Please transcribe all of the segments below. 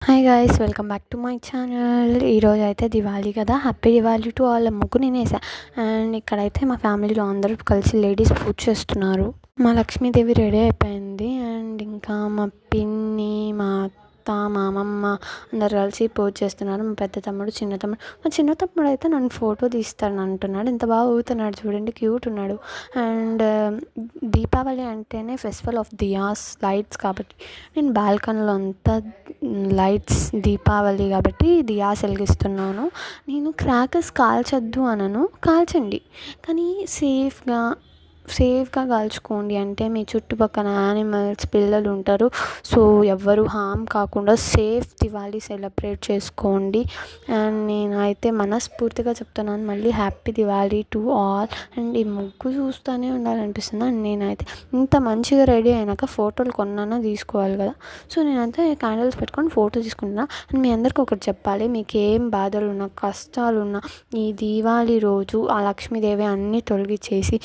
Hi guys, welcome back to my channel. ఈరోజు అయితే దివాళీ కదా, హ్యాపీ దివాళీ టు వాళ్ళ ముగ్గు నేనేసా. అండ్ ఇక్కడైతే మా ఫ్యామిలీలో అందరూ కలిసి లేడీస్ పూజ చేస్తున్నారు. మా లక్ష్మీదేవి రెడీ అయిపోయింది. అండ్ ఇంకా మా పిన్ని, మా అత్త, మా అమ్మమ్మ అందరు కలిసి పూజ చేస్తున్నారు. మా పెద్ద తమ్ముడు, మా చిన్న తమ్ముడు అయితే నన్ను ఫోటో తీస్తాను అంటున్నాడు. ఇంత బాగా ఊగుతున్నాడు చూడండి, క్యూట్ ఉన్నాడు. అండ్ దీపావళి అంటేనే ఫెస్టివల్ ఆఫ్ దియాస్, లైట్స్ కాబట్టి నేను బాల్కనీలో అంతా లైట్స్, దీపావళి కాబట్టి దియాస్ వెలిగిస్తున్నాను. నేను క్రాకర్స్ కాల్చొద్దు అనను, కాల్చండి కానీ సేఫ్గా కాల్చుకోండి. అంటే మీ చుట్టుపక్కల యానిమల్స్, పిల్లలు ఉంటారు. సో ఎవ్వరు హామ్ కాకుండా సేఫ్ దివాళీ సెలబ్రేట్ చేసుకోండి. అండ్ నేనైతే మనస్ఫూర్తిగా చెప్తున్నాను మళ్ళీ happy Diwali to all. And ఈ ముగ్గు చూస్తూనే ఉండాలనిపిస్తుంది. అండ్ నేనైతే ఇంత మంచిగా రెడీ అయినాక ఫోటోలు కొన్నానో తీసుకోవాలి కదా. సో నేనైతే క్యాండిల్స్ పెట్టుకొని ఫోటో తీసుకుంటున్నా. అండ్ మీ అందరికీ ఒకటి చెప్పాలి, మీకు ఏం బాధలు ఉన్నా, కష్టాలు ఉన్నా, ఈ దీవాళీ రోజు ఆ లక్ష్మీదేవి అన్నీ తొలగిచ్చేసి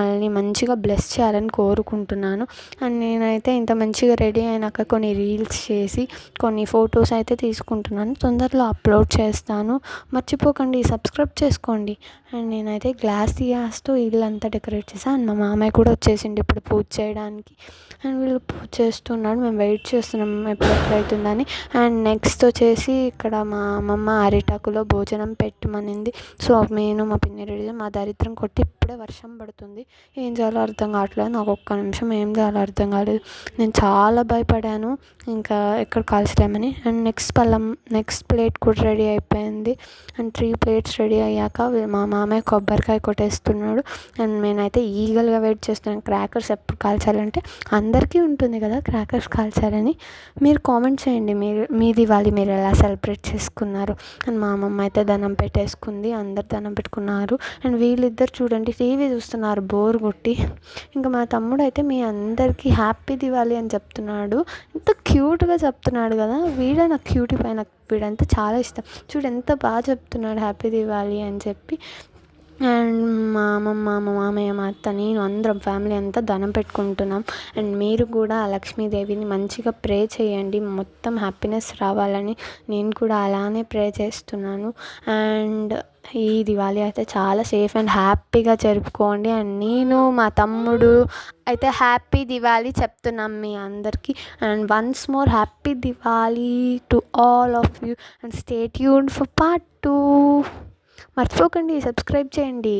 మిమ్మల్ని మంచిగా బ్లెస్ చేయాలని కోరుకుంటున్నాను. అండ్ నేనైతే ఇంత మంచిగా రెడీ అయినాక కొన్ని రీల్స్ చేసి కొన్ని ఫొటోస్ అయితే తీసుకుంటున్నాను. తొందరలో అప్లోడ్ చేస్తాను. మర్చిపోకండి, సబ్స్క్రైబ్ చేసుకోండి. అండ్ నేనైతే గ్లాస్తో ఇల్లంతా డెకరేట్ చేశాను. అండ్ మా మామయ్య కూడా వచ్చేసిండు ఇప్పుడు పూజ చేయడానికి. అండ్ వీళ్ళు పూజ చేస్తున్నాడు, మేము వెయిట్ చేస్తున్నాం ఎప్పుడెప్పుడవుతుందని. అండ్ నెక్స్ట్ వచ్చేసి ఇక్కడ మా అమ్మమ్మ అరిటాకులో భోజనం పెట్టమనింది. సో నేను మా పిన్ని రెడీ, మా దరిద్రం కొట్టి ఇప్పుడే వర్షం పడుతుంది. ఏం చేయాలో అర్థం కావట్లేదు. నాకు ఒక్క నిమిషం ఏం చేయాలో అర్థం కాలేదు. నేను చాలా భయపడాను ఇంకా ఎక్కడ కాల్చలేమని. అండ్ నెక్స్ట్ ప్లేట్ కూడా రెడీ అయిపోయింది. అండ్ 3 ప్లేట్స్ రెడీ అయ్యాక మా మామయ్య కొబ్బరికాయ కొట్టేస్తున్నాడు. అండ్ నేనైతే ఈగల్గా వెయిట్ చేస్తున్నాను క్రాకర్స్ ఎప్పుడు కాల్చాలంటే. అందరికీ ఉంటుంది కదా క్రాకర్స్ కాల్చాలని. మీరు కామెంట్ చేయండి, మీ దివాళీ మీరు ఎలా సెలబ్రేట్ చేసుకున్నారు. అండ్ మా అమ్మమ్మ అయితే దండం పెట్టేసుకుంది, అందరు దండం పెట్టుకున్నారు. అండ్ వీళ్ళిద్దరు చూడండి టీవీ చూస్తున్నారు బోర్ కొట్టి. ఇంకా మా తమ్ముడు అయితే మీ అందరికీ హ్యాపీ దివాళీ అని చెప్తున్నాడు. ఎంత క్యూట్గా చెప్తున్నాడు కదా, వీడే నాకు క్యూటీ పైన, వీడంతా చాలా ఇష్టం. చూడు ఎంత బాగా చెప్తున్నాడు హ్యాపీ దివాళీ అని చెప్పి. అండ్ మా అమ్మమ్మ, మా మామయ్య, మా అత్త, నేను అందరం ఫ్యామిలీ అంతా దండం పెట్టుకుంటున్నాం. అండ్ మీరు కూడా ఆ లక్ష్మీదేవిని మంచిగా ప్రే చేయండి, మొత్తం హ్యాపీనెస్ రావాలని. నేను కూడా అలానే ప్రే చేస్తున్నాను. అండ్ ఈ దివాళీ అయితే చాలా సేఫ్ అండ్ హ్యాపీగా జరుపుకోండి. అండ్ నేను, మా తమ్ముడు అయితే హ్యాపీ దివాళీ చెప్తున్నాం మీ అందరికీ. And once more happy Diwali to all of you. And stay tuned for part 2. మర్చిపోకండి, సబ్స్క్రైబ్ చేయండి.